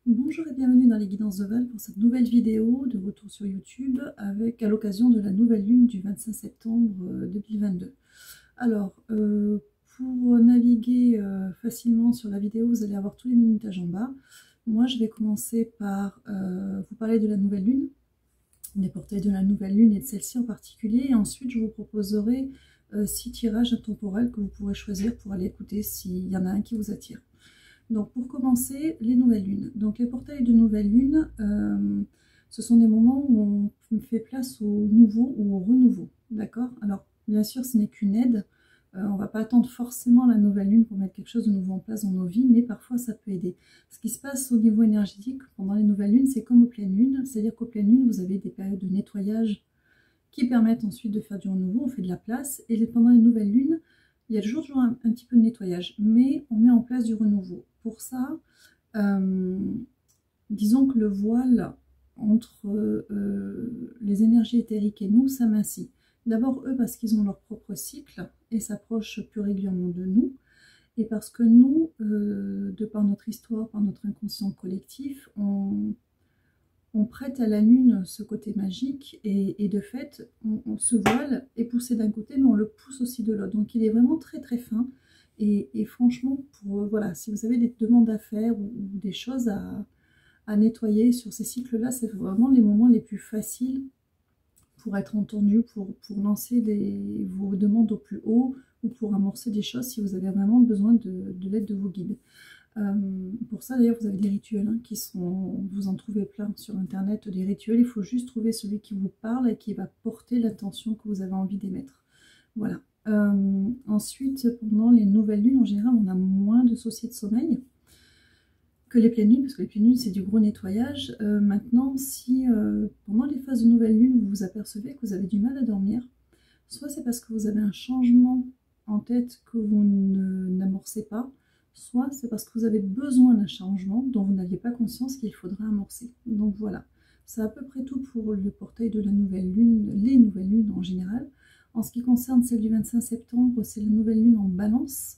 Bonjour et bienvenue dans les guidances de Val pour cette nouvelle vidéo de retour sur YouTube avec à l'occasion de la nouvelle lune du 25 septembre 2022. Alors, pour naviguer facilement sur la vidéo, vous allez avoir tous les minutages en bas. Moi, je vais commencer par vous parler de la nouvelle lune, des portails de la nouvelle lune et de celle-ci en particulier. Et ensuite, je vous proposerai 6 tirages intemporels que vous pourrez choisir pour aller écouter s'il y en a un qui vous attire. Donc pour commencer, les nouvelles lunes. Donc les portails de nouvelle lune, ce sont des moments où on fait place au nouveau ou au renouveau. D'accord? Alors bien sûr, ce n'est qu'une aide. On ne va pas attendre forcément la nouvelle lune pour mettre quelque chose de nouveau en place dans nos vies, mais parfois ça peut aider. Ce qui se passe au niveau énergétique pendant les nouvelles lunes, c'est comme aux pleines lunes. C'est-à-dire qu'aux pleines lunes, vous avez des périodes de nettoyage qui permettent ensuite de faire du renouveau, on fait de la place. Et pendant les nouvelles lunes, il y a toujours un petit peu de nettoyage, mais on met en place du renouveau. Pour ça, disons que le voile entre les énergies éthériques et nous s'amincit. D'abord eux parce qu'ils ont leur propre cycle et s'approchent plus régulièrement de nous, et parce que nous, de par notre histoire, par notre inconscient collectif, on prête à la lune ce côté magique et de fait, ce voile est poussé d'un côté, mais on le pousse aussi de l'autre. Donc il est vraiment très très fin. Et franchement, voilà, si vous avez des demandes à faire ou des choses à nettoyer sur ces cycles-là, c'est vraiment les moments les plus faciles pour être entendu, pour lancer vos demandes au plus haut ou pour amorcer des choses si vous avez vraiment besoin de l'aide de vos guides. Pour ça d'ailleurs vous avez des rituels qui sont, vous en trouvez plein sur internet, des rituels, il faut juste trouver celui qui vous parle et qui va porter l'attention que vous avez envie d'émettre. Voilà. Ensuite, pendant les nouvelles lunes, en général, on a moins de soucis de sommeil que les pleines lunes, parce que les pleines lunes, c'est du gros nettoyage. Maintenant, si pendant les phases de nouvelle lune, vous vous apercevez que vous avez du mal à dormir, soit c'est parce que vous avez un changement en tête que vous n'amorcez pas, soit c'est parce que vous avez besoin d'un changement dont vous n'aviez pas conscience qu'il faudrait amorcer. Donc voilà, c'est à peu près tout pour le portail de la nouvelle lune, les nouvelles lunes en général. En ce qui concerne celle du 25 septembre, c'est la nouvelle lune en balance,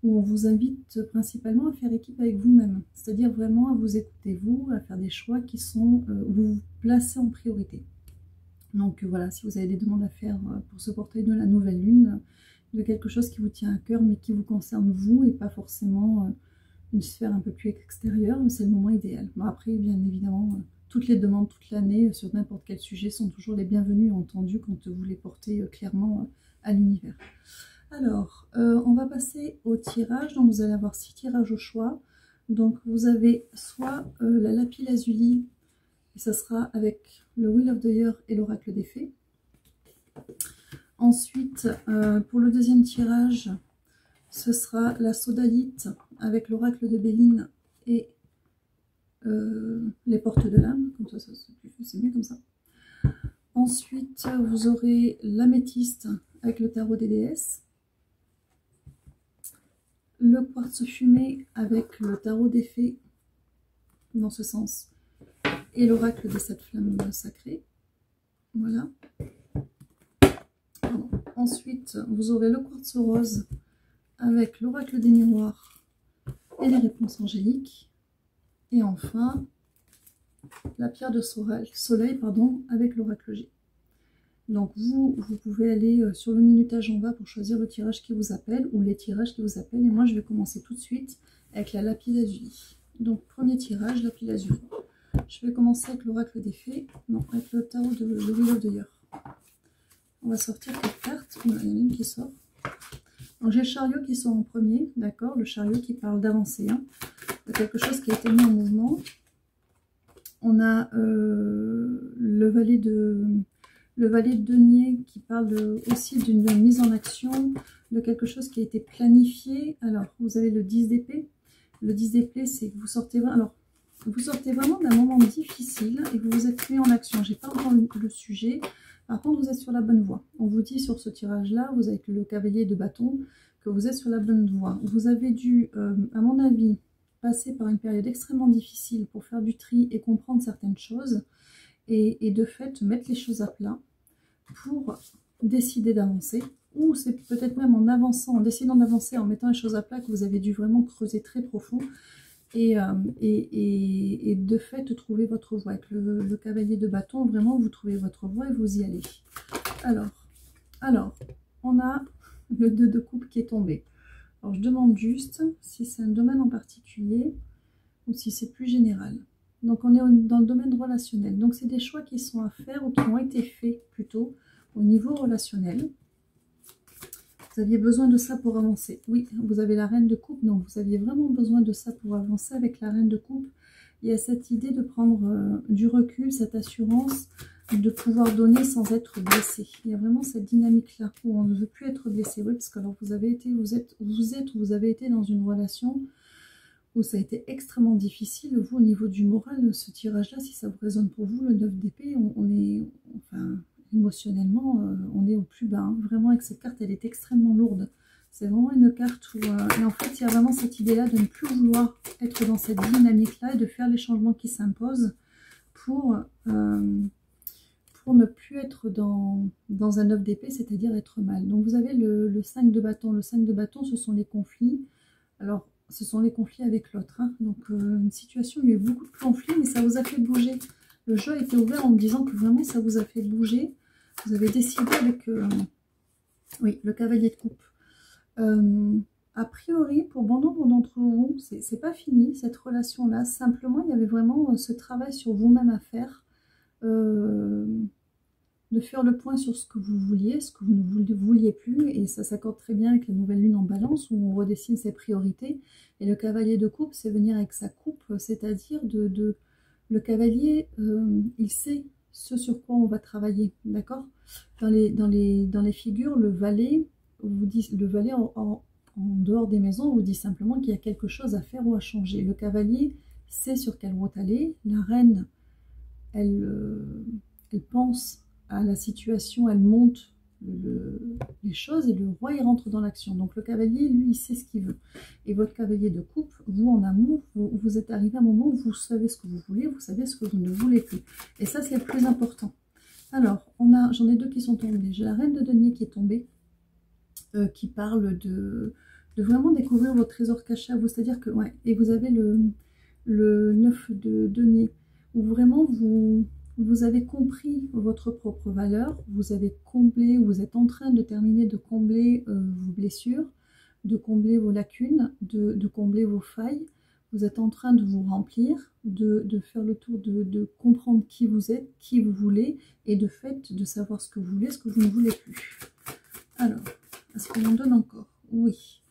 où on vous invite principalement à faire équipe avec vous-même, c'est-à-dire vraiment à vous écouter vous, à faire des choix qui sont, où vous vous placez en priorité. Donc voilà, si vous avez des demandes à faire pour ce portail de la nouvelle lune, de quelque chose qui vous tient à cœur mais qui vous concerne vous et pas forcément une sphère un peu plus extérieure, c'est le moment idéal. Bon, après, bien évidemment, toutes les demandes toute l'année sur n'importe quel sujet sont toujours les bienvenues et entendues quand vous les portez clairement à l'univers. Alors, on va passer au tirage. Donc vous allez avoir 6 tirages au choix. Donc vous avez soit la lapis lazuli, et ça sera avec le Wheel of the Year et l'oracle des fées. Ensuite, pour le deuxième tirage, ce sera la sodalite avec l'oracle de Béline et les portes de l'âme. Comme ça, c'est mieux comme ça. Ensuite, vous aurez l'améthyste avec le tarot des déesses, le quartz fumé avec le tarot des fées, dans ce sens, et l'oracle des 7 flammes sacrées. Voilà. Pardon. Ensuite, vous aurez le quartz rose avec l'oracle des miroirs et les réponses angéliques. Et enfin, la pierre de soleil avec l'oracle G. Donc vous pouvez aller sur le minutage en bas pour choisir le tirage qui vous appelle ou les tirages qui vous appellent. Et moi, je vais commencer tout de suite avec la lapis lazuli. Donc premier tirage, lapis lazuli. Je vais commencer avec l'oracle des fées, non, avec le tarot de Wheel of the Year. On va sortir 4 cartes, il y en a une qui sort. Donc j'ai le chariot qui sort en premier, d'accord, le chariot qui parle d'avancer, de quelque chose qui a été mis en mouvement. On a le valet de denier qui parle aussi d'une mise en action, de quelque chose qui a été planifié. Alors vous avez le 10 d'épée. Le 10 d'épée, c'est que vous sortez vraiment d'un moment difficile et vous vous êtes mis en action. J'ai pas encore le sujet. Par contre, vous êtes sur la bonne voie. On vous dit sur ce tirage-là, vous avez le cavalier de bâton, que vous êtes sur la bonne voie. Vous avez dû, à mon avis, passer par une période extrêmement difficile pour faire du tri et comprendre certaines choses. Et de fait, mettre les choses à plat pour décider d'avancer. Ou c'est peut-être même en avançant, en décidant d'avancer, en mettant les choses à plat, que vous avez dû vraiment creuser très profond et de fait trouver votre voie. Avec le cavalier de bâton, vraiment vous trouvez votre voie et vous y allez. Alors on a le 2 de coupe qui est tombé. Alors je demande juste si c'est un domaine en particulier ou si c'est plus général. Donc on est dans le domaine relationnel. Donc c'est des choix qui sont à faire ou qui ont été faits plutôt au niveau relationnel. Vous aviez besoin de ça pour avancer. Oui, vous avez la reine de coupe, donc vous aviez vraiment besoin de ça pour avancer avec la reine de coupe. Il y a cette idée de prendre du recul, cette assurance de pouvoir donner sans être blessé. Il y a vraiment cette dynamique-là où on ne veut plus être blessé. Oui, parce que alors vous avez été dans une relation où ça a été extrêmement difficile. Vous, au niveau du moral, ce tirage-là, si ça vous résonne pour vous, le 9 d'épée, on est... Enfin, émotionnellement, on est au plus bas. Hein. Vraiment, avec cette carte, elle est extrêmement lourde. C'est vraiment une carte où... et en fait, il y a vraiment cette idée-là de ne plus vouloir être dans cette dynamique-là et de faire les changements qui s'imposent pour ne plus être dans un 9 d'épée, c'est-à-dire être mal. Donc, vous avez le 5 de bâton. Le 5 de bâton, ce sont les conflits. Alors, ce sont les conflits avec l'autre. Hein. Donc, une situation où il y a eu beaucoup de conflits, mais ça vous a fait bouger. Le jeu a été ouvert en me disant que vraiment, ça vous a fait bouger. Vous avez décidé avec oui, le cavalier de coupe. A priori, pour bon nombre d'entre vous, c'est pas fini cette relation-là. Simplement, il y avait vraiment ce travail sur vous-même à faire. De faire le point sur ce que vous vouliez, ce que vous ne vouliez plus. Et ça s'accorde très bien avec la nouvelle lune en balance où on redessine ses priorités. Et le cavalier de coupe, c'est venir avec sa coupe, c'est-à-dire le cavalier, il sait ce sur quoi on va travailler, d'accord? Dans les figures, le valet vous dit, le valet en dehors des maisons vous dit simplement qu'il y a quelque chose à faire ou à changer. Le cavalier sait sur quelle route aller. La reine, elle pense à la situation, elle monte les choses et le roi il rentre dans l'action. Donc le cavalier, lui, il sait ce qu'il veut. Et votre cavalier de coupe, vous en amour, vous êtes arrivé à un moment où vous savez ce que vous voulez, vous savez ce que vous ne voulez plus. Et ça, c'est le plus important. Alors, j'en ai deux qui sont tombés. J'ai la reine de denier qui est tombée, qui parle de vraiment découvrir vos trésors cachés à vous. C'est-à-dire que, ouais, et vous avez le 9 de denier, où vraiment vous avez compris votre propre valeur, vous avez comblé, vous êtes en train de terminer de combler vos blessures, de combler vos lacunes, de combler vos failles. Vous êtes en train de vous remplir, de faire le tour, de comprendre qui vous êtes, qui vous voulez, et de fait de savoir ce que vous voulez, ce que vous ne voulez plus. Alors, est-ce qu'on en donne encore? Oui.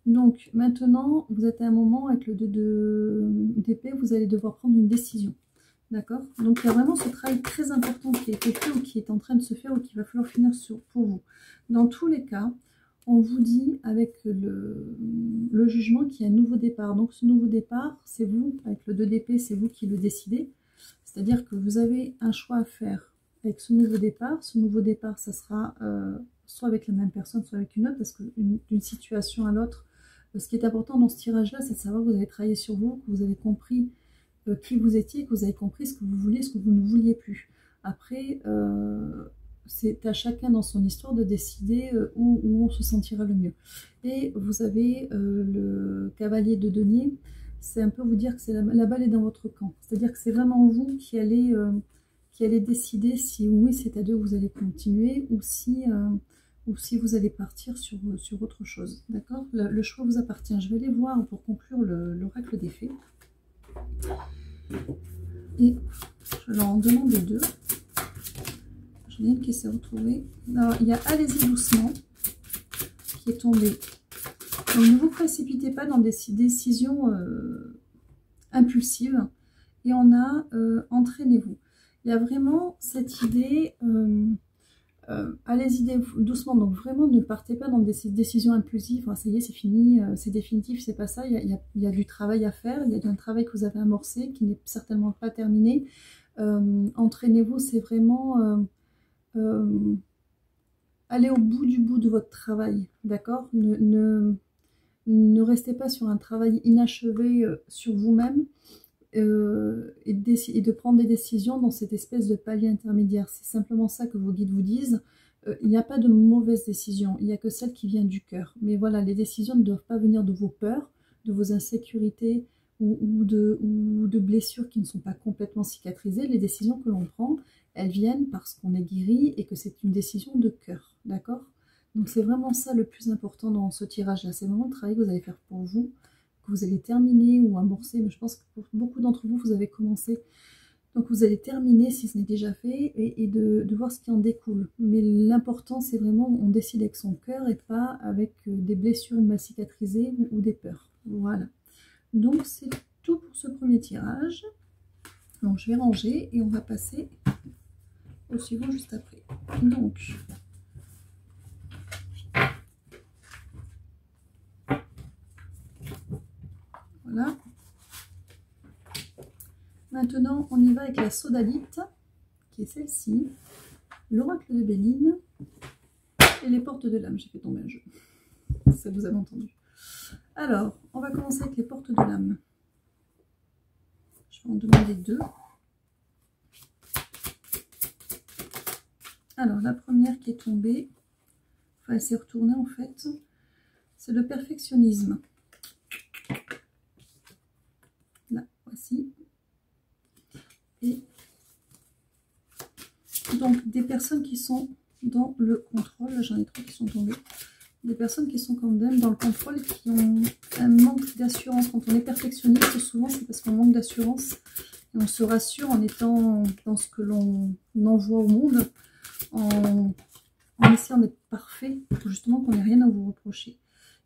Donc, maintenant, vous êtes à un moment avec le 2 d'épée, vous allez devoir prendre une décision. D'accord? Donc, il y a vraiment ce travail très important qui a été fait ou qui est en train de se faire ou qu'il va falloir finir pour vous. Dans tous les cas, on vous dit avec le jugement qu'il y a un nouveau départ. Donc, ce nouveau départ, c'est vous, avec le 2 d'épée, c'est vous qui le décidez. C'est-à-dire que vous avez un choix à faire avec ce nouveau départ. Ce nouveau départ, ça sera soit avec la même personne, soit avec une autre, parce que d'une situation à l'autre, ce qui est important dans ce tirage-là, c'est de savoir que vous avez travaillé sur vous, que vous avez compris qui vous étiez, que vous avez compris ce que vous vouliez, ce que vous ne vouliez plus. Après, c'est à chacun dans son histoire de décider où on se sentira le mieux. Et vous avez le cavalier de denier, c'est un peu vous dire que c'est la balle est dans votre camp. C'est-à-dire que c'est vraiment vous qui allez décider si oui c'est à deux vous allez continuer ou si vous allez partir sur autre chose. D'accord? Le choix vous appartient. Je vais aller voir pour conclure l'oracle des fées. Et je leur en demande deux. J'en ai une qui s'est retrouvée. Alors, il y a Allez-y doucement qui est tombé. Donc, ne vous précipitez pas dans des décisions impulsives. Et on a Entraînez-vous. Il y a vraiment cette idée, allez-y doucement. Donc vraiment, ne partez pas dans des décisions impulsives. Ah, ça y est, c'est fini, c'est définitif, c'est pas ça. Il y a du travail à faire. Il y a un travail que vous avez amorcé qui n'est certainement pas terminé. Entraînez-vous, c'est vraiment... allez au bout de votre travail, d'accord? Ne restez pas sur un travail inachevé sur vous-même et de prendre des décisions dans cette espèce de palier intermédiaire. C'est simplement ça que vos guides vous disent. Il n'y a pas de mauvaise décision, il n'y a que celle qui vient du cœur. Mais voilà, les décisions ne doivent pas venir de vos peurs, de vos insécurités ou de blessures qui ne sont pas complètement cicatrisées, les décisions que l'on prend, elles viennent parce qu'on est guéri et que c'est une décision de cœur, d'accord? Donc c'est vraiment ça le plus important dans ce tirage-là, c'est vraiment le travail que vous allez faire pour vous, que vous allez terminer ou amorcer, mais je pense que pour beaucoup d'entre vous, vous avez commencé. Donc vous allez terminer, si ce n'est déjà fait, et de voir ce qui en découle. Mais l'important, c'est vraiment, on décide avec son cœur et pas avec des blessures mal cicatrisées ou des peurs. Voilà. Donc c'est tout pour ce premier tirage. Donc je vais ranger et on va passer au suivant juste après. Donc, voilà. Maintenant, on y va avec la sodalite, qui est celle-ci, l'oracle de Béline et les portes de l'âme. J'ai fait tomber un jeu, ça vous avez entendu. Alors, on va commencer avec les portes de l'âme. Je vais en demander deux. Alors, la première qui est tombée, enfin, elle s'est retournée en fait, c'est le perfectionnisme. Là, voici. Et donc, des personnes qui sont dans le contrôle, j'en ai trois qui sont tombés, des personnes qui sont quand même dans le contrôle, qui ont un manque d'assurance. Quand on est perfectionniste, souvent c'est parce qu'on manque d'assurance. Et on se rassure en étant dans ce que l'on envoie au monde, en essayant d'être parfait, pour justement qu'on n'ait rien à vous reprocher.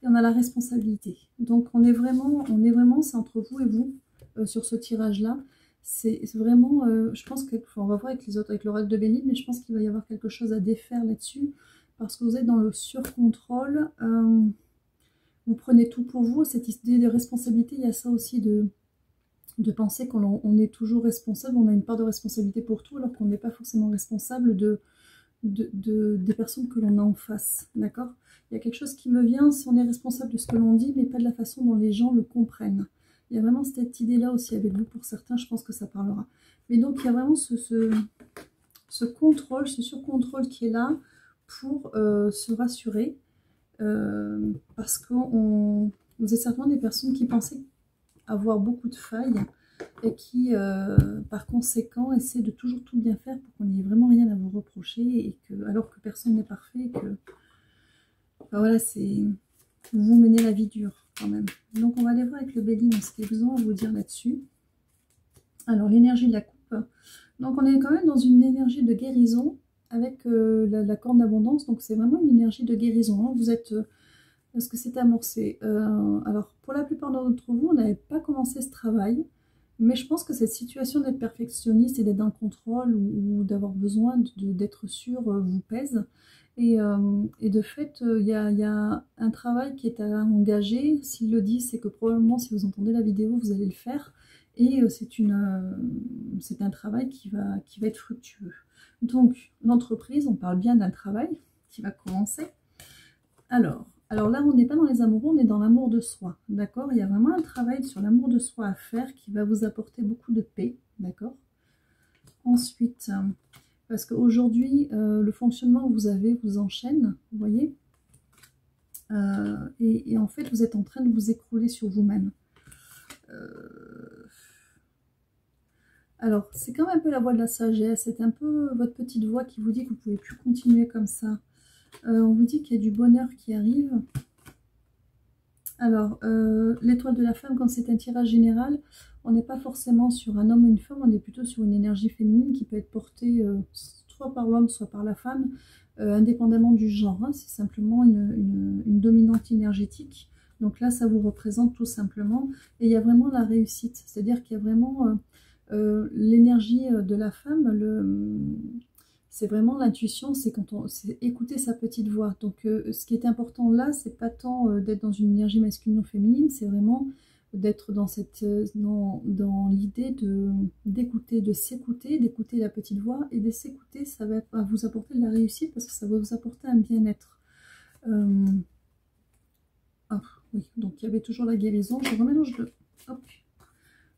Et on a la responsabilité. Donc on est vraiment, c'est entre vous et vous sur ce tirage-là. C'est vraiment, je pense qu'on va voir avec les autres, avec l'oracle de Béline, mais je pense qu'il va y avoir quelque chose à défaire là-dessus, parce que vous êtes dans le surcontrôle, vous prenez tout pour vous, cette idée de responsabilité, il y a ça aussi de penser qu'on est toujours responsable, on a une part de responsabilité pour tout, alors qu'on n'est pas forcément responsable des personnes que l'on a en face, d'accord? Il y a quelque chose qui me vient, si on est responsable de ce que l'on dit, mais pas de la façon dont les gens le comprennent. Il y a vraiment cette idée-là aussi avec vous, pour certains, je pense que ça parlera. Mais donc, il y a vraiment ce contrôle, ce surcontrôle qui est là pour se rassurer, parce que vous êtes certainement des personnes qui pensaient avoir beaucoup de failles et qui, par conséquent, essaient de toujours tout bien faire pour qu'on n'ait vraiment rien à vous reprocher, et alors que personne n'est parfait, et que enfin, voilà, vous menez la vie dure quand même. Donc on va aller voir avec le Béline ce qu'il y a besoin à vous dire là-dessus. Alors l'énergie de la coupe, donc on est quand même dans une énergie de guérison avec la corne d'abondance, donc c'est vraiment une énergie de guérison, hein. Vous êtes parce que c'est amorcé. Alors pour la plupart d'entre vous, on n'avait pas commencé ce travail, mais je pense que cette situation d'être perfectionniste et d'être dans le contrôle, ou d'avoir besoin d'être sûr, vous pèse. Et de fait, il y a un travail qui est à engager. S'il le dit, c'est que probablement, si vous entendez la vidéo, vous allez le faire. Et c'est un travail qui va être fructueux. Donc, l'entreprise, on parle bien d'un travail qui va commencer. Alors là, on n'est pas dans les amoureux, on est dans l'amour de soi, d'accord? Il y a vraiment un travail sur l'amour de soi à faire qui va vous apporter beaucoup de paix, d'accord? Ensuite, parce qu'aujourd'hui, le fonctionnement que vous avez vous enchaîne, vous voyez? Et en fait, vous êtes en train de vous écrouler sur vous-même. Alors, c'est quand même un peu la voix de la sagesse, c'est un peu votre petite voix qui vous dit que vous ne pouvez plus continuer comme ça. On vous dit qu'il y a du bonheur qui arrive. Alors, l'étoile de la femme, quand c'est un tirage général, on n'est pas forcément sur un homme ou une femme, on est plutôt sur une énergie féminine qui peut être portée soit par l'homme, soit par la femme, indépendamment du genre, hein. C'est simplement une dominante énergétique. Donc là, ça vous représente tout simplement. Et il y a vraiment la réussite, c'est-à-dire qu'il y a vraiment l'énergie de la femme, c'est vraiment l'intuition, c'est écouter sa petite voix. Donc ce qui est important là, c'est pas tant d'être dans une énergie masculine ou féminine, c'est vraiment d'être dans l'idée d'écouter, de s'écouter, d'écouter la petite voix, et de s'écouter, ça va vous apporter de la réussite, parce que ça va vous apporter un bien-être. Ah oui, donc il y avait toujours la guérison, je remélange le... Hop,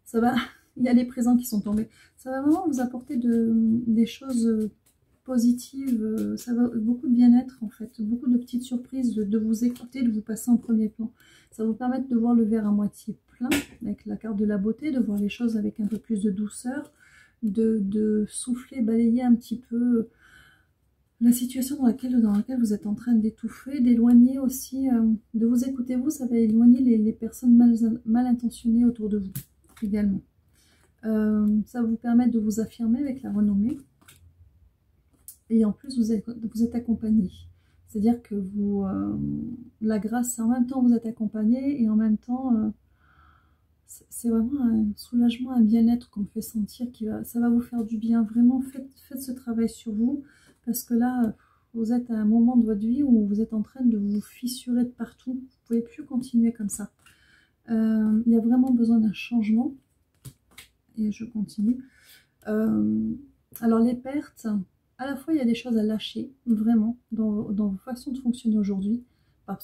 ça va, il y a les présents qui sont tombés. Ça va vraiment vous apporter des choses positives, ça va beaucoup de bien-être en fait, beaucoup de petites surprises, de vous écouter, de vous passer en premier plan. Ça va vous permettre de voir le verre à moitié simple, hein, avec la carte de la beauté, de voir les choses avec un peu plus de douceur, de souffler, balayer un petit peu la situation dans laquelle vous êtes en train d'étouffer, d'éloigner aussi, de vous écouter vous, ça va éloigner les personnes mal intentionnées autour de vous également. Ça va vous permettre de vous affirmer avec la renommée. Et en plus, vous êtes accompagné. C'est-à-dire que vous, la grâce, en même temps vous êtes accompagné et en même temps, c'est vraiment un soulagement, un bien-être qu'on me fait sentir. Ça va vous faire du bien. Vraiment, faites ce travail sur vous. Parce que là, vous êtes à un moment de votre vie où vous êtes en train de vous fissurer de partout. Vous ne pouvez plus continuer comme ça. Il y a vraiment besoin d'un changement. Et je continue. Alors les pertes, à la fois il y a des choses à lâcher, vraiment, dans vos façons de fonctionner aujourd'hui,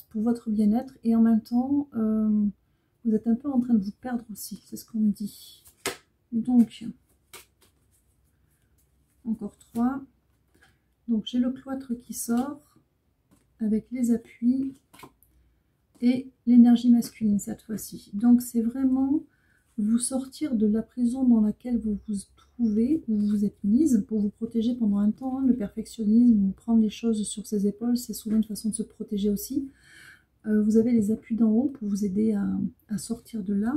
pour votre bien-être. Et en même temps, vous êtes un peu en train de vous perdre aussi, c'est ce qu'on me dit. Donc, encore 3. Donc j'ai le cloître qui sort avec les appuis et l'énergie masculine cette fois-ci. Donc c'est vraiment vous sortir de la prison dans laquelle vous vous trouvez, où vous vous êtes mise, pour vous protéger pendant un temps. Hein, le perfectionnisme, ou prendre les choses sur ses épaules, c'est souvent une façon de se protéger aussi. Vous avez les appuis d'en haut pour vous aider à sortir de là.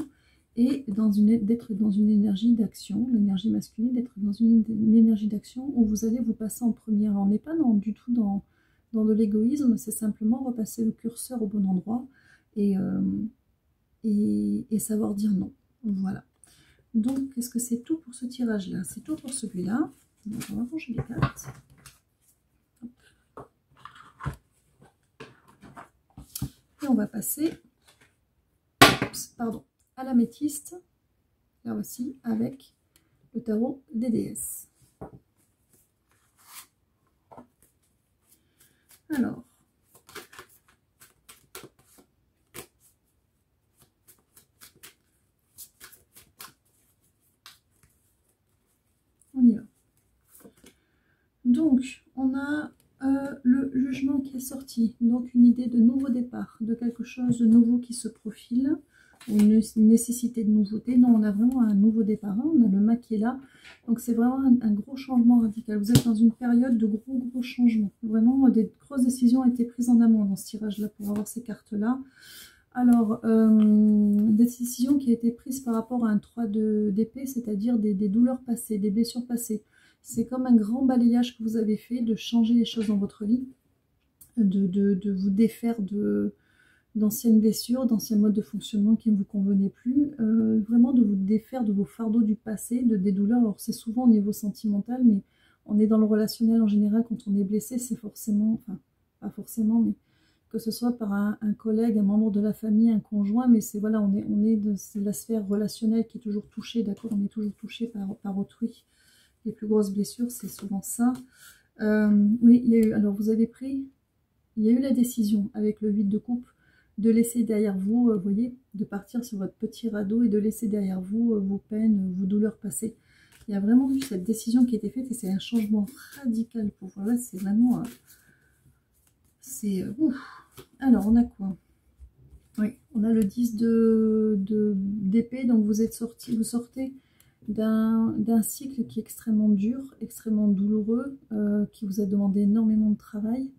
Et d'être dans une énergie d'action, l'énergie masculine, d'être dans une énergie d'action où vous allez vous passer en premier. Alors on n'est pas du tout dans de l'égoïsme, c'est simplement repasser le curseur au bon endroit et savoir dire non. Voilà. Donc, est-ce que c'est tout pour ce tirage-là? C'est tout pour celui-là. Donc, on va ranger les cartes. Et on va passer à l'améthyste, là aussi, avec le tarot des déesses. Alors, on y va. Donc, on a le jugement qui est sorti. Donc, une idée de nouveau départ, de quelque chose de nouveau qui se profile, une nécessité de nouveauté. Non, on a vraiment un nouveau départ. Hein. On a le mât qui est là. Donc, c'est vraiment un gros changement radical. Vous êtes dans une période de gros changements. Vraiment, des grosses décisions ont été prises en amont dans ce tirage-là pour avoir ces cartes-là. Alors, des décisions qui ont été prises par rapport à un 3 d'épée, c'est-à-dire des douleurs passées, des blessures passées. C'est comme un grand balayage que vous avez fait, de changer les choses dans votre vie, de vous défaire d'anciennes blessures, d'anciens modes de fonctionnement qui ne vous convenaient plus, vraiment de vous défaire de vos fardeaux du passé, des douleurs. Alors c'est souvent au niveau sentimental, mais on est dans le relationnel en général. Quand on est blessé, c'est forcément, enfin pas forcément, mais que ce soit par un collègue, un membre de la famille, un conjoint, mais c'est voilà, c'est la sphère relationnelle qui est toujours touchée, d'accord, on est toujours touché par autrui. Les plus grosses blessures, c'est souvent ça. Oui, il y a eu, alors vous avez pris, il y a eu la décision avec le 8 de coupe de laisser derrière vous, vous voyez, de partir sur votre petit radeau et de laisser derrière vous vos peines, vos douleurs passées. Il y a vraiment eu cette décision qui a été faite et c'est un changement radical pour vous. Là, c'est vraiment... Alors, on a quoi? Oui, on a le 10 d'épée, donc vous sortez d'un cycle qui est extrêmement dur, extrêmement douloureux, qui vous a demandé énormément de travail.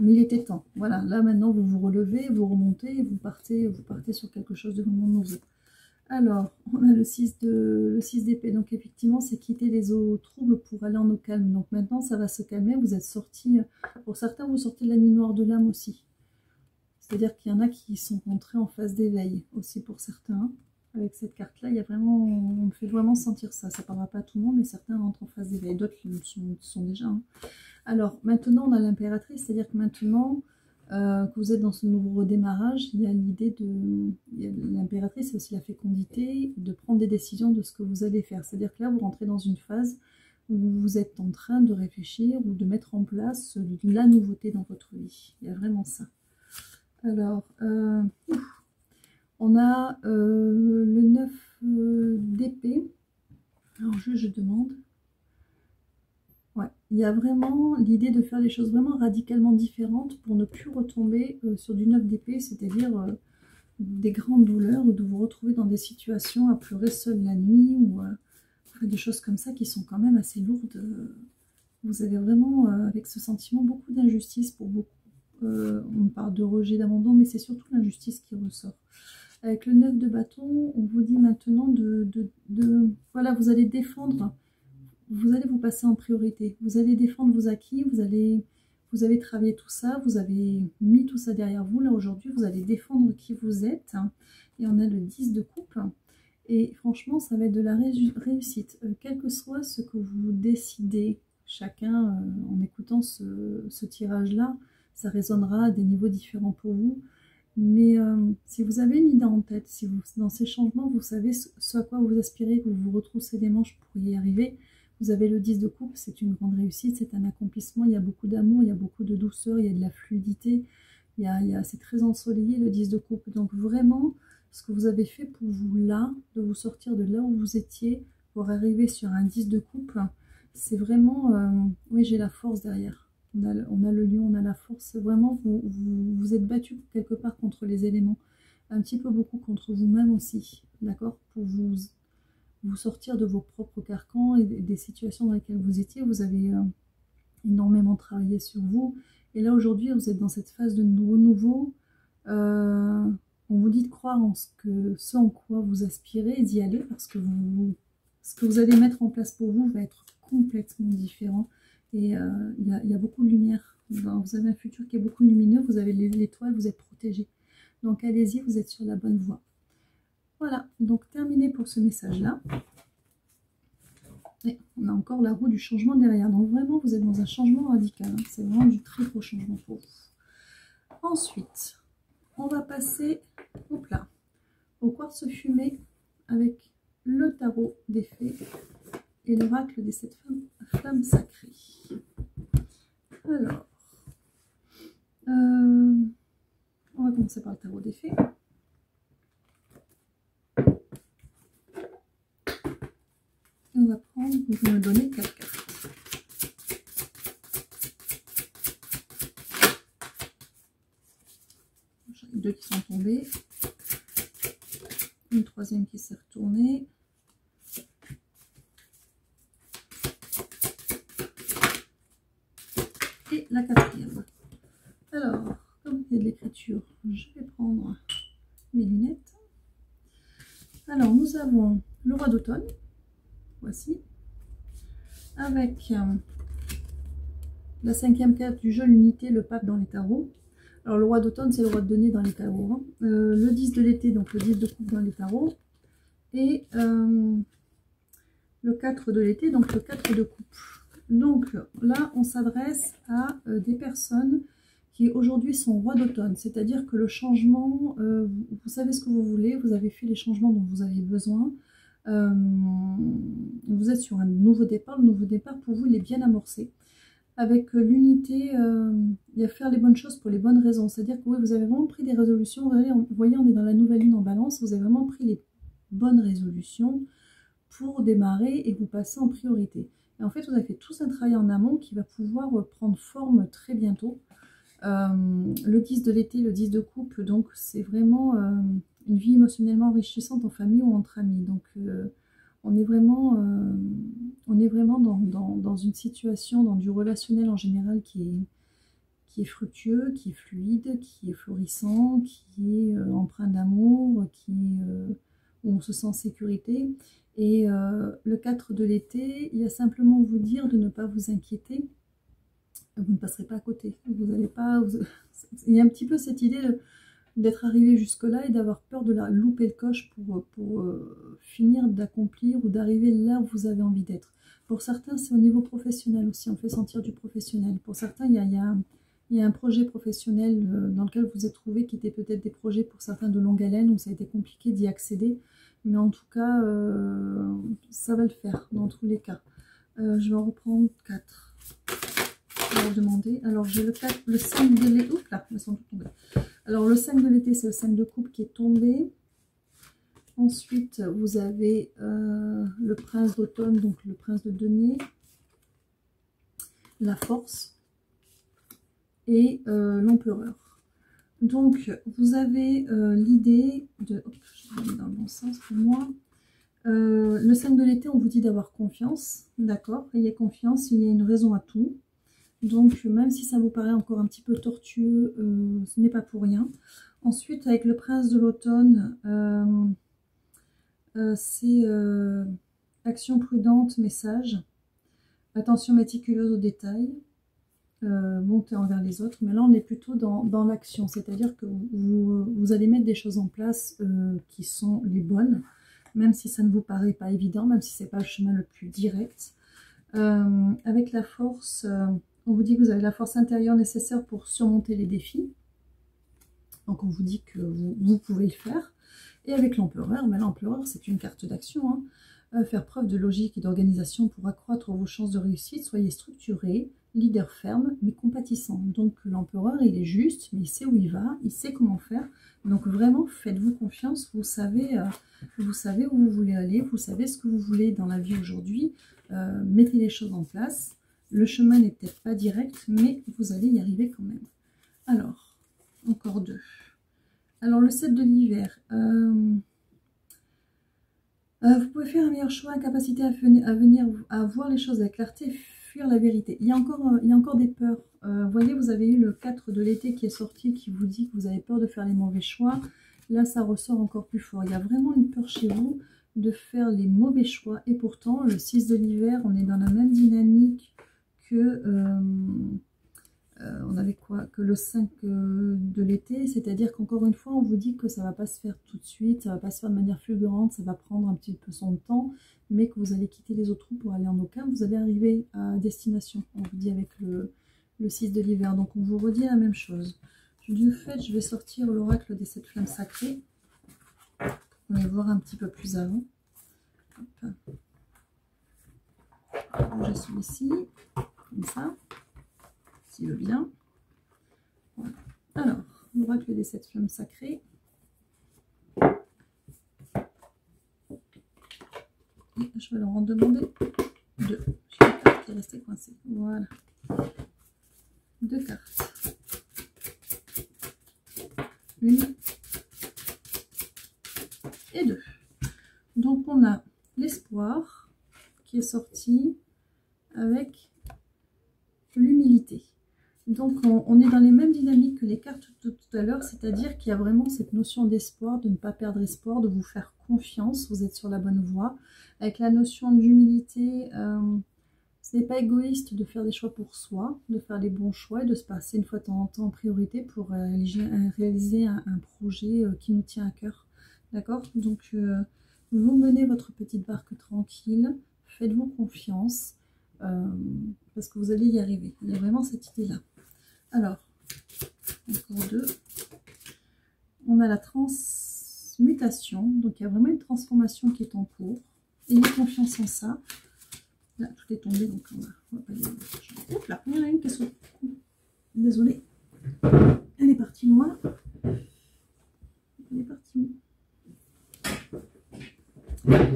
Mais il était temps. Voilà, là maintenant vous vous relevez, vous remontez, vous partez sur quelque chose de vraiment nouveau. Alors, on a le 6 d'épée, donc effectivement c'est quitter les eaux troubles pour aller en eau calme. Donc maintenant ça va se calmer, vous êtes sortis, pour certains vous sortez de la nuit noire de l'âme aussi. C'est-à-dire qu'il y en a qui sont rentrés en phase d'éveil aussi pour certains. Avec cette carte-là, il y a vraiment, on me fait vraiment sentir ça. Ça ne parlera pas à tout le monde, mais certains rentrent en phase d'éveil. D'autres sont déjà. Hein. Alors, maintenant, on a l'impératrice, c'est-à-dire que maintenant que vous êtes dans ce nouveau redémarrage, il y a l'idée de... L'impératrice, c'est aussi la fécondité, de prendre des décisions de ce que vous allez faire. C'est-à-dire que là, vous rentrez dans une phase où vous êtes en train de réfléchir ou de mettre en place la nouveauté dans votre vie. Il y a vraiment ça. Alors, on a le 9 d'épée. Alors, je demande. Ouais, il y a vraiment l'idée de faire les choses vraiment radicalement différentes pour ne plus retomber sur du 9 d'épée, c'est-à-dire des grandes douleurs ou de vous retrouver dans des situations à pleurer seul la nuit ou des choses comme ça qui sont quand même assez lourdes. Vous avez vraiment, avec ce sentiment, beaucoup d'injustice pour beaucoup. On parle de rejet, d'abandon, mais c'est surtout l'injustice qui ressort. Avec le 9 de bâton, on vous dit maintenant voilà, vous allez défendre, vous allez vous passer en priorité. Vous allez défendre vos acquis, vous avez travaillé tout ça, vous avez mis tout ça derrière vous. Là, aujourd'hui, vous allez défendre qui vous êtes. Et on a le 10 de coupe. Et franchement, ça va être de la réussite. Quel que soit ce que vous décidez, chacun, en écoutant ce tirage-là, ça résonnera à des niveaux différents pour vous. Mais si vous avez une idée en tête, si vous, dans ces changements, vous savez ce à quoi vous aspirez, que vous vous retroussez les manches pour y arriver, vous avez le 10 de coupe, c'est une grande réussite, c'est un accomplissement, il y a beaucoup d'amour, il y a beaucoup de douceur, il y a de la fluidité, c'est très ensoleillé le 10 de coupe. Donc vraiment, ce que vous avez fait pour vous là, de vous sortir de là où vous étiez, pour arriver sur un 10 de coupe, c'est vraiment, oui, j'ai la force derrière. On a le lion, on a la force. Vraiment, vous êtes battu quelque part contre les éléments. Un petit peu beaucoup contre vous-même aussi. D'accord? Pour vous sortir de vos propres carcans et des situations dans lesquelles vous étiez. Vous avez énormément travaillé sur vous. Et là, aujourd'hui, vous êtes dans cette phase de renouveau. On vous dit de croire en ce en quoi vous aspirez et d'y aller parce que ce que vous allez mettre en place pour vous va être complètement différent. Et il y a beaucoup de lumière. Vous avez un futur qui est beaucoup lumineux, vous avez l'étoile, vous êtes protégé. Donc allez-y, vous êtes sur la bonne voie. Voilà, donc terminé pour ce message-là. Et on a encore la roue du changement derrière. Donc vraiment, vous êtes dans un changement radical. Hein. C'est vraiment du très gros changement pour vous. Ensuite, on va passer au quartz fumé avec le tarot des fées et l'oracle des 7 flammes sacrées. Alors, on va commencer par le tarot des fées. On va prendre, vous me donner 4 cartes. J'en ai 2 qui sont tombées. Une troisième qui s'est retournée. Et la quatrième. Alors, comme il y a de l'écriture, je vais prendre mes lunettes. Alors, nous avons le roi d'automne. Voici. Avec la 5e carte du jeu, l'unité, le pape dans les tarots. Alors, le roi d'automne, c'est le roi de denier dans les tarots. Hein. Le 10 de l'été, donc le 10 de coupe dans les tarots. Et le 4 de l'été, donc le 4 de coupe. Donc là, on s'adresse à des personnes qui aujourd'hui sont rois d'automne. C'est-à-dire que le changement, vous savez ce que vous voulez, vous avez fait les changements dont vous avez besoin. Vous êtes sur un nouveau départ. Le nouveau départ, pour vous, il est bien amorcé. Avec l'unité, il y a faire les bonnes choses pour les bonnes raisons. C'est-à-dire que oui, vous avez vraiment pris des résolutions. Vous voyez, on est dans la nouvelle lune en balance. Vous avez vraiment pris les bonnes résolutions pour démarrer et vous passer en priorité. Et en fait, vous avez fait tout un travail en amont qui va pouvoir prendre forme très bientôt. Le 10 de l'été, le 10 de coupe, donc c'est vraiment une vie émotionnellement enrichissante en famille ou entre amis. Donc on est vraiment dans une situation, dans du relationnel en général qui est fructueux, qui est fluide, qui est florissant, qui est empreint d'amour, où on se sent en sécurité. Et le 4 de l'été, il y a simplement vous dire de ne pas vous inquiéter. Vous ne passerez pas à côté. Vous n'allez pas. Il y a un petit peu cette idée d'être arrivé jusque-là et d'avoir peur de la louper le coche pour finir d'accomplir ou d'arriver là où vous avez envie d'être. Pour certains, c'est au niveau professionnel aussi. On fait sentir du professionnel. Pour certains, il y a un projet professionnel dans lequel vous êtes trouvé qui était peut-être des projets pour certains de longue haleine où ça a été compliqué d'y accéder. Mais en tout cas, ça va le faire dans tous les cas. Je vais en reprendre 4. Je vais demander. Alors, j'ai le 5 de l'été. Oups là, elles sont toutes tombées. Alors, le 5 de l'été, c'est le 5 de coupe qui est tombé. Ensuite, vous avez le prince d'automne, donc le prince de denier. La force. Et l'empereur. Donc, vous avez l'idée de... Hop, je vais aller dans le bon sens pour moi. Le 5 de l'été, on vous dit d'avoir confiance. D'accord, ayez confiance, il y a une raison à tout. Donc, même si ça vous paraît encore un petit peu tortueux, ce n'est pas pour rien. Ensuite, avec le prince de l'automne, c'est action prudente, message. Attention méticuleuse aux détails. Monter envers les autres. Mais là, on est plutôt dans l'action. C'est-à-dire que vous allez mettre des choses en place qui sont les bonnes. Même si ça ne vous paraît pas évident, même si ce n'est pas le chemin le plus direct. Avec la force... on vous dit que vous avez la force intérieure nécessaire pour surmonter les défis. Donc on vous dit que vous pouvez le faire. Et avec l'empereur, mais l'empereur c'est une carte d'action. Hein. Faire preuve de logique et d'organisation pour accroître vos chances de réussite. Soyez structuré, leader ferme, mais compatissant. Donc l'empereur il est juste, mais il sait où il va, il sait comment faire. Donc vraiment faites-vous confiance, vous savez où vous voulez aller, vous savez ce que vous voulez dans la vie aujourd'hui. Mettez les choses en place. Le chemin n'est peut-être pas direct, mais vous allez y arriver quand même. Alors, encore deux. Alors, le 7 de l'hiver. Vous pouvez faire un meilleur choix, incapacité à voir les choses avec clarté, fuir la vérité. Il y a encore des peurs. Vous voyez, vous avez eu le 4 de l'été qui est sorti, qui vous dit que vous avez peur de faire les mauvais choix. Là, ça ressort encore plus fort. Il y a vraiment une peur chez vous de faire les mauvais choix. Et pourtant, le 6 de l'hiver, on est dans la même dynamique que on avait quoi que le 5 de l'été, c'est-à-dire qu'encore une fois on vous dit que ça va pas se faire tout de suite, ça va pas se faire de manière fulgurante, ça va prendre un petit peu son temps, mais que vous allez quitter les autres trous pour aller en aucun, vous allez arriver à destination, on vous dit avec le 6 de l'hiver. Donc on vous redit la même chose. Du fait, je vais sortir l'oracle des 7 flammes sacrées pour les voir un petit peu plus avant. Je suis ici comme ça, s'il veut bien. Voilà. Alors, l'oracle des 7 flammes sacrées. Et je vais leur en demander 2. J'ai une carte qui est restée coincée. Voilà. 2 cartes. Une et 2. Donc, on a l'espoir qui est sorti avec l'humilité. Donc on est dans les mêmes dynamiques que les cartes de tout à l'heure, c'est-à-dire qu'il y a vraiment cette notion d'espoir, de ne pas perdre espoir, de vous faire confiance, vous êtes sur la bonne voie. Avec la notion d'humilité, ce n'est pas égoïste de faire des choix pour soi, de faire les bons choix et de se passer une fois de temps en temps en priorité pour réaliser un projet qui nous tient à cœur. D'accord? Donc vous menez votre petite barque tranquille, faites-vous confiance. Parce que vous allez y arriver. Il y a vraiment cette idée-là. Alors, encore 2. On a la transmutation. Donc, il y a vraiment une transformation qui est en cours. Ayez confiance en ça. Là, tout est tombé, donc on va pas les... Oups là, il y en a une qui est sur... Désolée. Elle est partie loin. Elle est partie. Voilà.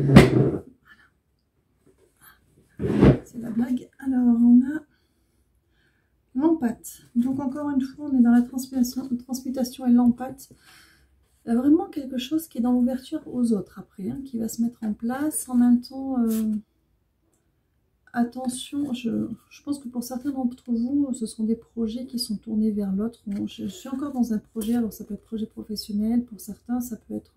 C'est la blague. Alors, on a l'empate. Donc, encore une fois, on est dans la transmutation et l'empate. Il y a vraiment quelque chose qui est dans l'ouverture aux autres après, hein, qui va se mettre en place. En même temps, attention, je pense que pour certains d'entre vous, ce sont des projets qui sont tournés vers l'autre. Je suis encore dans un projet, alors ça peut être projet professionnel. Pour certains, ça peut être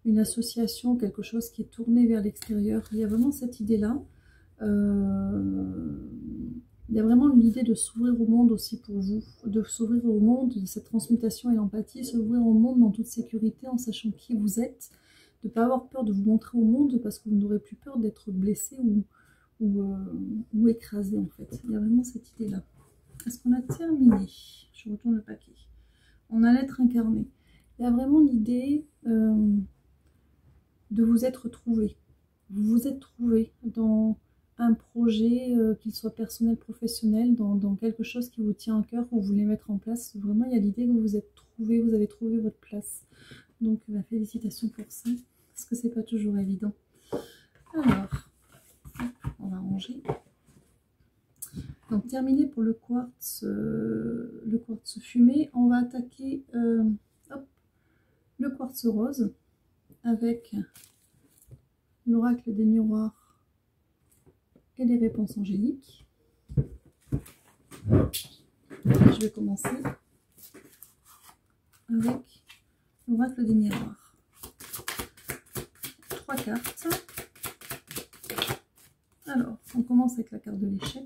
une association, quelque chose qui est tourné vers l'extérieur. Il y a vraiment cette idée-là. Il y a vraiment l'idée de s'ouvrir au monde aussi pour vous, de s'ouvrir au monde, de cette transmutation et l'empathie, s'ouvrir au monde dans toute sécurité en sachant qui vous êtes, de ne pas avoir peur de vous montrer au monde parce que vous n'aurez plus peur d'être blessé ou écrasé en fait. Il y a vraiment cette idée-là. Est-ce qu'on a terminé? Je retourne le paquet. On a l'être incarné. Il y a vraiment l'idée de vous être trouvé. Vous vous êtes trouvé dans un projet, qu'il soit personnel, professionnel, dans quelque chose qui vous tient à cœur, que vous voulez mettre en place. Vraiment, il y a l'idée que vous vous êtes trouvé, vous avez trouvé votre place. Donc, félicitations pour ça, parce que c'est pas toujours évident. Alors, on va ranger. Donc terminé pour le quartz fumé. On va attaquer hop, le quartz rose avec l'oracle des miroirs et les réponses angéliques. Je vais commencer avec l'oracle des miroirs. 3 cartes. Alors, on commence avec la carte de l'échec.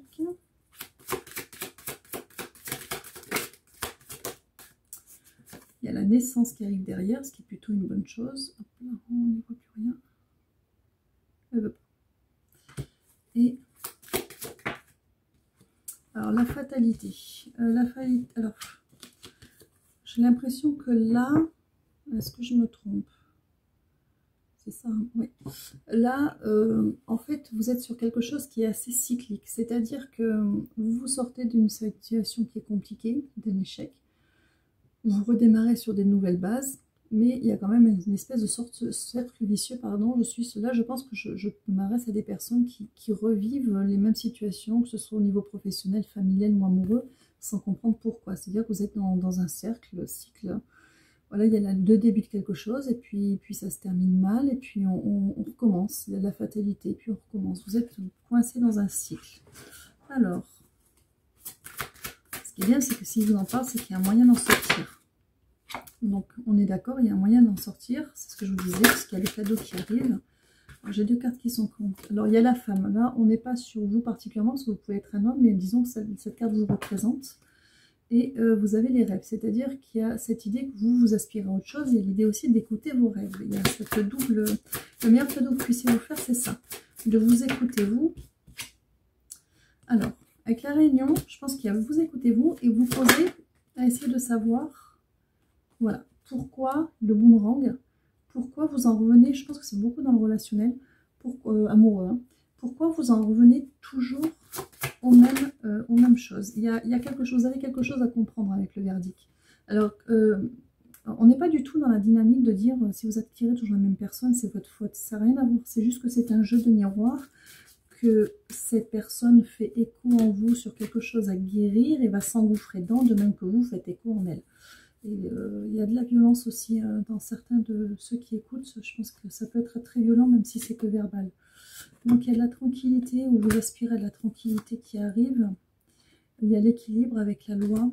Il y a la naissance qui arrive derrière, ce qui est plutôt une bonne chose. Hop là, on n'y voit plus rien. Elle veut pas. Et alors, la fatalité. Alors, j'ai l'impression que là, est-ce que je me trompe? C'est ça, hein, oui. Là, en fait, vous êtes sur quelque chose qui est assez cyclique. C'est-à-dire que vous sortez d'une situation qui est compliquée, d'un échec. Vous redémarrez sur des nouvelles bases, mais il y a quand même une espèce de cercle vicieux, pardon. Je pense que je m'adresse à des personnes qui revivent les mêmes situations, que ce soit au niveau professionnel, familial ou amoureux, sans comprendre pourquoi. C'est-à-dire que vous êtes dans un cycle. Voilà, il y a le début de quelque chose, et puis ça se termine mal, et puis on recommence. Il y a de la fatalité, et puis on recommence. Vous êtes coincé dans un cycle. Alors, ce qui est bien, c'est que s'il vous en parle, c'est qu'il y a un moyen d'en sortir. Donc, on est d'accord, il y a un moyen d'en sortir. C'est ce que je vous disais, parce qu'il y a le cadeau qui arrive. J'ai 2 cartes qui sont contre. Alors, il y a la femme. Là, on n'est pas sur vous particulièrement, parce que vous pouvez être un homme, mais disons que cette carte vous représente. Et vous avez les rêves, c'est-à-dire qu'il y a cette idée que vous aspirez à autre chose. Il y a l'idée aussi d'écouter vos rêves. Il y a cette double... Le meilleur cadeau que vous puissiez vous faire, c'est ça. De vous écouter, vous. Alors, avec la réunion, je pense qu'il y a vous écoutez vous et vous posez à essayer de savoir, voilà, pourquoi le boomerang, pourquoi vous en revenez, je pense que c'est beaucoup dans le relationnel, amoureux, hein, pourquoi vous en revenez toujours aux mêmes choses. Il y a quelque chose, vous avez quelque chose à comprendre avec le verdict. Alors, on n'est pas du tout dans la dynamique de dire si vous attirez toujours la même personne, c'est votre faute. Ça n'a rien à voir, c'est juste que c'est un jeu de miroir, que cette personne fait écho en vous sur quelque chose à guérir et va s'engouffrer dedans, de même que vous faites écho en elle. Et il y a de la violence aussi dans certains de ceux qui écoutent. Je pense que ça peut être très violent, même si c'est que verbal. Donc il y a de la tranquillité, ou vous aspirez à de la tranquillité qui arrive. Il y a l'équilibre avec la loi.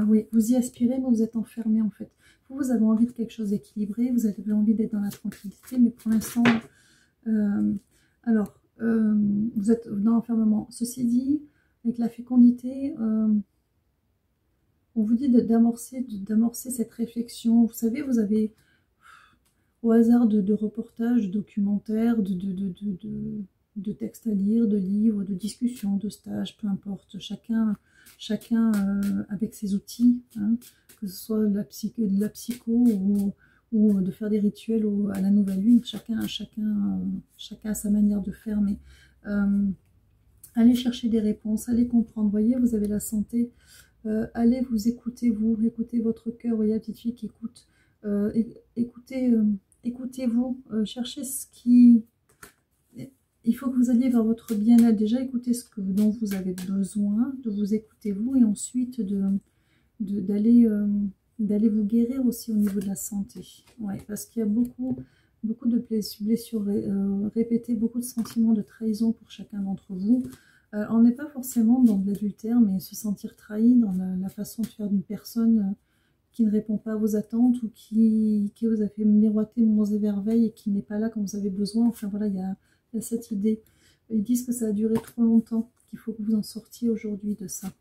Oui, vous y aspirez, mais vous êtes enfermé en fait. Vous avez envie de quelque chose d'équilibré, vous avez envie d'être dans la tranquillité, mais pour l'instant... vous êtes dans l'enfermement. Ceci dit, avec la fécondité, on vous dit d'amorcer cette réflexion. Vous savez, vous avez au hasard de reportages, de documentaires, de textes à lire, de livres, de discussions, de stages, peu importe. Chacun avec ses outils, hein, que ce soit de la psycho ou de faire des rituels à la nouvelle lune. Chacun a sa manière de faire, mais allez chercher des réponses, allez comprendre. Voyez, vous avez la santé, allez vous écouter, écoutez votre cœur. Voyez la petite fille qui écoute, écoutez-vous, cherchez ce qui... Il faut que vous alliez vers votre bien-être. Déjà, écoutez dont vous avez besoin, de vous écouter vous, et ensuite d'aller vous guérir aussi au niveau de la santé. Ouais, parce qu'il y a beaucoup de blessures répétées, beaucoup de sentiments de trahison pour chacun d'entre vous. On n'est pas forcément dans de l'adultère, mais se sentir trahi dans la façon de faire d'une personne qui ne répond pas à vos attentes, ou qui vous a fait miroiter monts et merveilles et qui n'est pas là quand vous avez besoin. Enfin voilà, il y a cette idée. Ils disent que ça a duré trop longtemps, qu'il faut que vous en sortiez aujourd'hui de ça.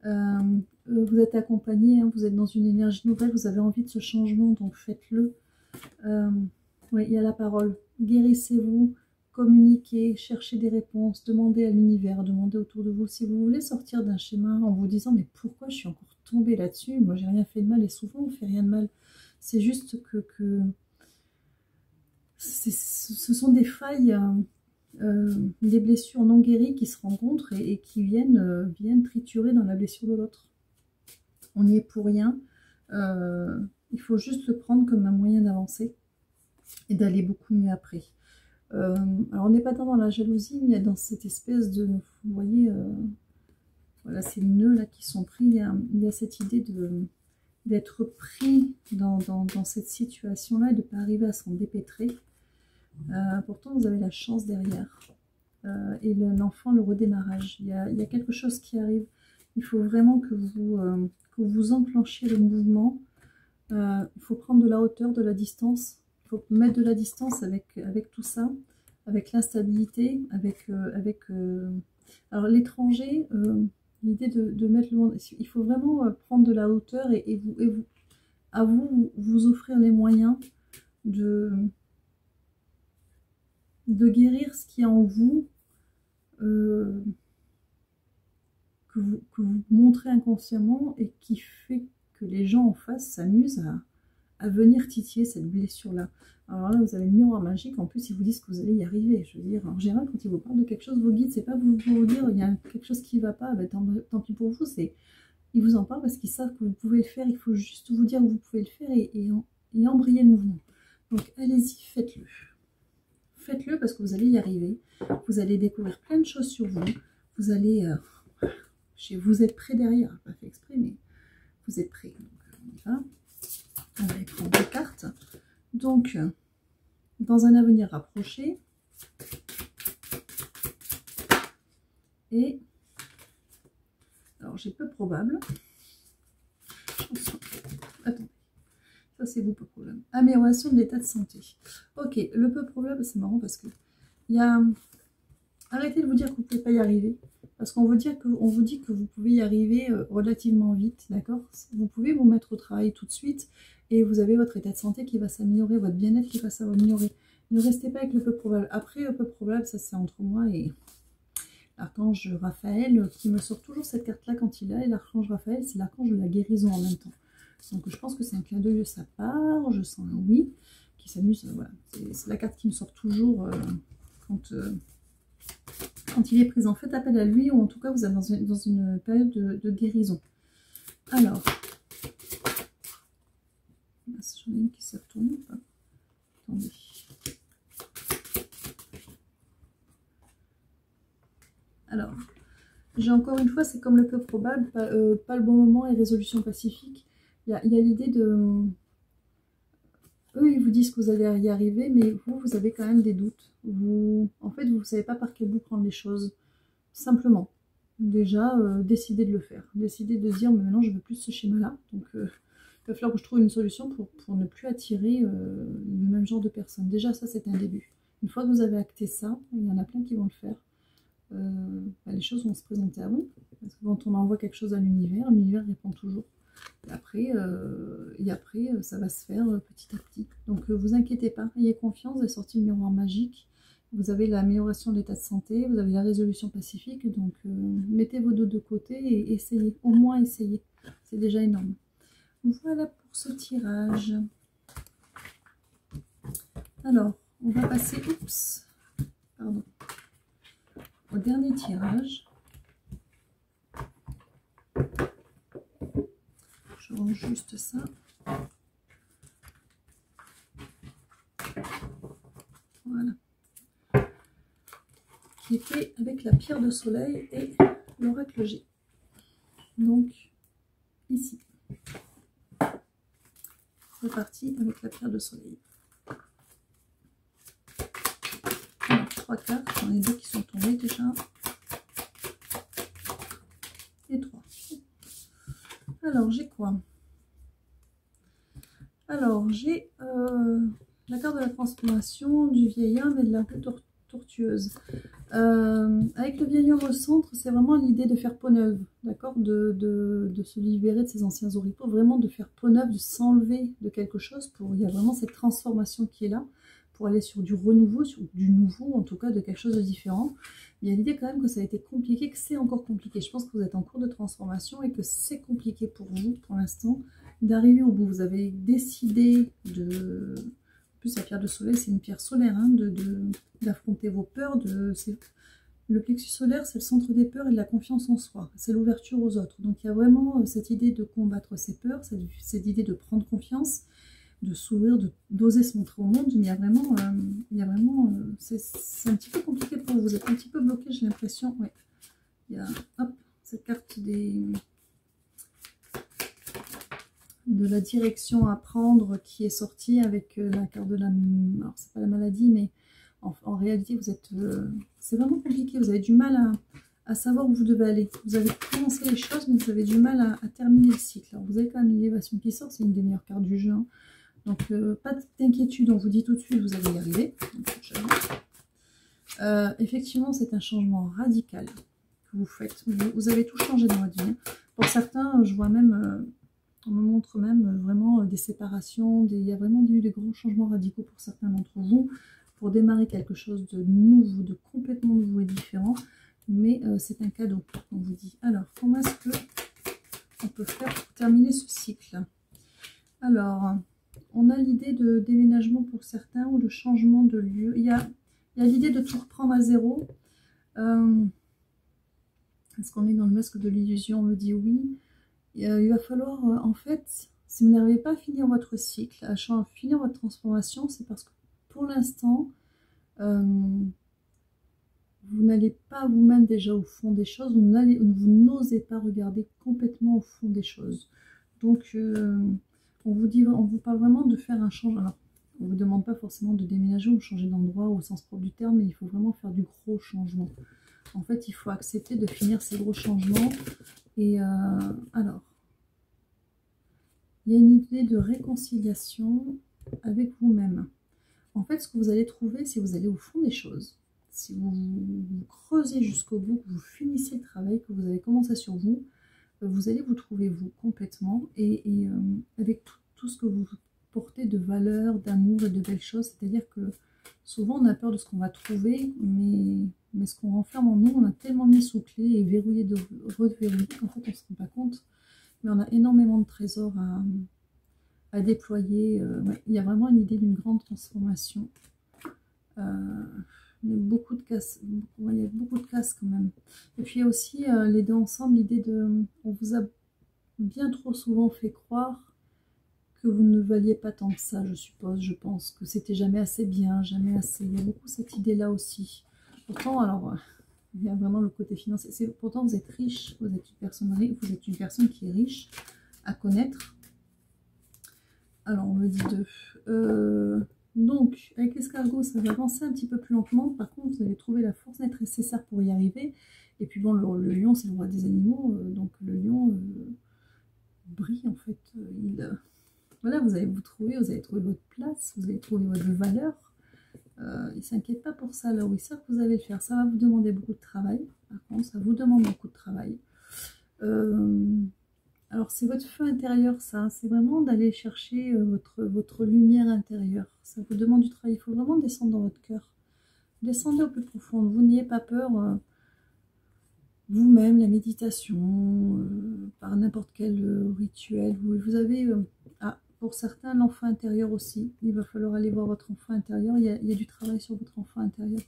Vous êtes accompagné, hein, vous êtes dans une énergie nouvelle, vous avez envie de ce changement, donc faites-le. Oui, il y a la parole. Guérissez-vous, communiquez, cherchez des réponses, demandez à l'univers, demandez autour de vous. Si vous voulez sortir d'un schéma en vous disant mais pourquoi je suis encore tombée là-dessus, moi j'ai rien fait de mal, et souvent on fait rien de mal. C'est juste que ce sont des failles, des blessures non guéries qui se rencontrent et qui viennent triturer dans la blessure de l'autre. On n'y est pour rien. Il faut juste le prendre comme un moyen d'avancer et d'aller beaucoup mieux après. Alors on n'est pas tant dans la jalousie, mais il y a dans cette espèce de, vous voyez, voilà, ces nœuds là qui sont pris, il y a cette idée d'être pris dans cette situation-là et de ne pas arriver à s'en dépêtrer. Pourtant, vous avez la chance derrière. Et l'enfant, le redémarrage. Il y a quelque chose qui arrive. Il faut vraiment que vous enclenchiez le mouvement. Il faut prendre de la hauteur, de la distance. Il faut mettre de la distance avec tout ça, avec l'instabilité, alors l'étranger, l'idée de mettre le monde... Il faut vraiment prendre de la hauteur et vous offrir les moyens de guérir ce qui est en vous, que vous montrez inconsciemment et qui fait que les gens en face s'amusent à venir titiller cette blessure-là. Alors là, vous avez le miroir magique, en plus, ils vous disent que vous allez y arriver. Je veux dire, en général, quand ils vous parlent de quelque chose, vos guides, c'est pas vous dire, il y a quelque chose qui ne va pas, ben, tant pis pour vous, ils vous en parlent parce qu'ils savent que vous pouvez le faire, il faut juste vous dire que vous pouvez le faire et embrayer le mouvement. Donc, allez-y, faites-le. Faites-le parce que vous allez y arriver. Vous allez découvrir plein de choses sur vous. Vous allez... vous êtes prêt derrière. Pas fait exprès, mais vous êtes prêt. Donc, on y va. On va prendre deux cartes. Donc, dans un avenir rapproché. Et... alors, j'ai peu probable. Attendez. Ça, c'est vous, peu problème. Amélioration de l'état de santé. Ok, le peu probable, c'est marrant parce que il y a... Arrêtez de vous dire que vous ne pouvez pas y arriver. Parce qu'on vous dit que vous pouvez y arriver relativement vite, d'accord? Vous pouvez vous mettre au travail tout de suite et vous avez votre état de santé qui va s'améliorer, votre bien-être qui va s'améliorer. Ne restez pas avec le peu probable. Après, le peu probable, ça c'est entre moi et l'archange Raphaël qui me sort toujours cette carte-là quand il est là. Et l'archange Raphaël, c'est l'archange de la guérison en même temps. Donc je pense que c'est un clin d'œil de sa part, je sens un oui, qui s'amuse, voilà. C'est la carte qui me sort toujours quand il est présent. Faites appel à lui, ou en tout cas vous êtes dans une période de guérison. Alors, j'en ai une qui s'est retournée ou pas? Attendez. Alors, j'ai encore une fois, c'est comme le peu probable, pas le bon moment et résolution pacifique. Il y a l'idée de... Eux, ils vous disent que vous allez y arriver, mais vous avez quand même des doutes. En fait, vous ne savez pas par quel bout prendre les choses. Simplement. Déjà, décidez de le faire. Décidez de dire, mais maintenant, je ne veux plus ce schéma-là. Donc, il va falloir que je trouve une solution pour ne plus attirer le même genre de personnes. Déjà, ça, c'est un début. Une fois que vous avez acté ça, il y en a plein qui vont le faire. Les choses vont se présenter à vous. Parce que quand on envoie quelque chose à l'univers répond toujours. Et après, ça va se faire petit à petit. Donc, vous inquiétez pas, ayez confiance, vous avez sorti le miroir magique. Vous avez l'amélioration de l'état de santé, vous avez la résolution pacifique. Donc, mettez vos dos de côté et essayez. Au moins, essayez. C'est déjà énorme. Voilà pour ce tirage. Alors, on va passer... Oups, pardon. Au dernier tirage. Je range juste ça. Voilà. Qui est fait avec la pierre de soleil et l'oracle G. Donc, ici. C'est parti avec la pierre de soleil. Alors, 3 cartes, j'en ai 2 qui sont tombées déjà. Et 3. Alors, j'ai quoi? Alors, j'ai la carte de la transformation, du vieil homme et de la roue tortueuse. Avec le vieil homme au centre, c'est vraiment l'idée de faire peau neuve, d'accord, de se libérer de ses anciens oripeaux, vraiment de faire peau neuve, de s'enlever de quelque chose. Il y a vraiment cette transformation qui est là, pour aller sur du renouveau, sur du nouveau, en tout cas de quelque chose de différent. Il y a l'idée quand même que ça a été compliqué, que c'est encore compliqué. Je pense que vous êtes en cours de transformation et que c'est compliqué pour vous, pour l'instant, d'arriver au bout. Vous avez décidé de... En plus, la pierre de soleil, c'est une pierre solaire, hein, d'affronter vos peurs. Le plexus solaire, c'est le centre des peurs et de la confiance en soi. C'est l'ouverture aux autres. Donc, il y a vraiment cette idée de combattre ses peurs, cette idée de prendre confiance. de s'ouvrir, d'oser se montrer au monde, mais c'est un petit peu compliqué pour vous. Vous êtes un petit peu bloqué, j'ai l'impression. Ouais. Il y a, hop, cette carte de la direction à prendre qui est sortie avec la carte de la... Alors, c'est pas la maladie, mais en réalité, vous êtes... c'est vraiment compliqué. Vous avez du mal à savoir où vous devez aller. Vous avez commencé les choses, mais vous avez du mal à terminer le cycle. Alors, vous avez quand même l'élévation qui sort. C'est une des meilleures cartes du jeu. Hein. Donc, pas d'inquiétude. On vous dit tout de suite, vous allez y arriver. Effectivement, c'est un changement radical que vous faites. Vous avez tout changé dans votre vie. Pour certains, je vois même... on me montre même vraiment des séparations, il y a vraiment eu des grands changements radicaux pour certains d'entre vous, pour démarrer quelque chose de nouveau, de complètement nouveau et différent, mais c'est un cadeau, on vous dit. Alors, comment est-ce que on peut faire pour terminer ce cycle? Alors, on a l'idée de déménagement pour certains, ou de changement de lieu. Il y a l'idée de tout reprendre à zéro. Est-ce qu'on est dans le masque de l'illusion? On me dit oui. Il va falloir, en fait, si vous n'arrivez pas à finir votre cycle, à finir votre transformation, c'est parce que pour l'instant, vous n'allez pas vous-même déjà au fond des choses, vous n'osez pas regarder complètement au fond des choses. Donc, on vous parle vraiment de faire un changement. Alors, on ne vous demande pas forcément de déménager ou de changer d'endroit au sens propre du terme, mais il faut vraiment faire du gros changement. En fait, il faut accepter de finir ces gros changements. Et alors, il y a une idée de réconciliation avec vous-même. En fait, ce que vous allez trouver, si vous allez au fond des choses, si vous creusez jusqu'au bout, que vous finissez le travail, que vous avez commencé sur vous, vous allez vous trouver vous complètement et avec tout ce que vous portez de valeur, d'amour et de belles choses. C'est-à-dire que souvent on a peur de ce qu'on va trouver, mais ce qu'on renferme en nous, on a tellement mis sous clé et verrouillé de reverrouillé qu'en fait on ne se rend pas compte. Mais on a énormément de trésors à déployer. Ouais, il y a vraiment une idée d'une grande transformation. Il y a beaucoup de casse. Ouais, il y a beaucoup de casse quand même. Et puis il y a aussi les deux ensemble, l'idée de... On vous a bien trop souvent fait croire que vous ne valiez pas tant que ça, je suppose. Je pense que c'était jamais assez bien, jamais assez... Il y a beaucoup cette idée-là aussi. Pourtant, alors... il y a vraiment le côté financier. Pourtant, vous êtes riche, vous êtes une personne qui est riche à connaître. Alors, on me dit donc, avec l'escargot, ça va avancer un petit peu plus lentement. Par contre, vous allez trouver la force nécessaire pour y arriver. Et puis bon, le lion, c'est le roi des animaux. Donc, le lion brille, en fait. Voilà, vous allez trouver votre place, vous allez trouver votre valeur. Il ne s'inquiète pas pour ça, là où il sait que vous allez le faire. Ça va vous demander beaucoup de travail. Par contre, ça vous demande beaucoup de travail. Alors, c'est votre feu intérieur, ça. C'est vraiment d'aller chercher votre lumière intérieure. Ça vous demande du travail. Il faut vraiment descendre dans votre cœur. Descendez au plus profond. Vous n'ayez pas peur. Vous-même, la méditation, par n'importe quel rituel. Vous avez... pour certains, l'enfant intérieur aussi. Il va falloir aller voir votre enfant intérieur. Il y a du travail sur votre enfant intérieur.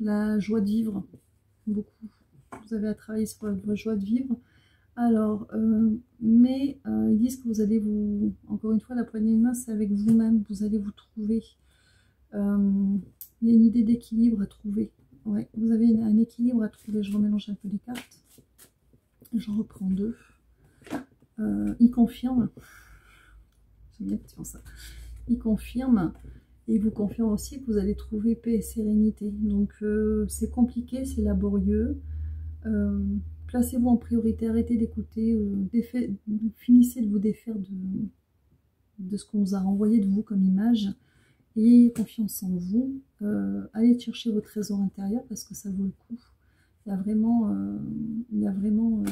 La joie de vivre, beaucoup. Vous avez à travailler sur votre joie de vivre. Alors, ils disent que vous allez encore une fois, la poignée de main, c'est avec vous-même. Vous allez vous trouver. Il y a une idée d'équilibre à trouver. Ouais, vous avez un équilibre à trouver. Je remélange un peu les cartes. J'en reprends deux. Il confirme. J'aime bien que ça. Il confirme. Et il vous confirme aussi que vous allez trouver paix et sérénité. Donc, c'est compliqué, c'est laborieux. Placez-vous en priorité, arrêtez d'écouter, finissez de vous défaire de ce qu'on vous a renvoyé de vous comme image. Ayez confiance en vous, allez chercher vos trésors intérieurs parce que ça vaut le coup. Il y a vraiment,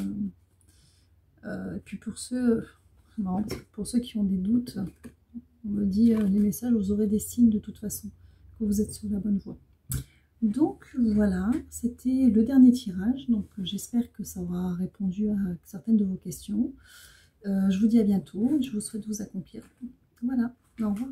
et puis pour ceux qui ont des doutes, on me dit les messages, vous aurez des signes de toute façon que vous êtes sur la bonne voie. Donc voilà, c'était le dernier tirage. Donc j'espère que ça aura répondu à certaines de vos questions. Je vous dis à bientôt. Je vous souhaite de vous accomplir. Voilà, au revoir.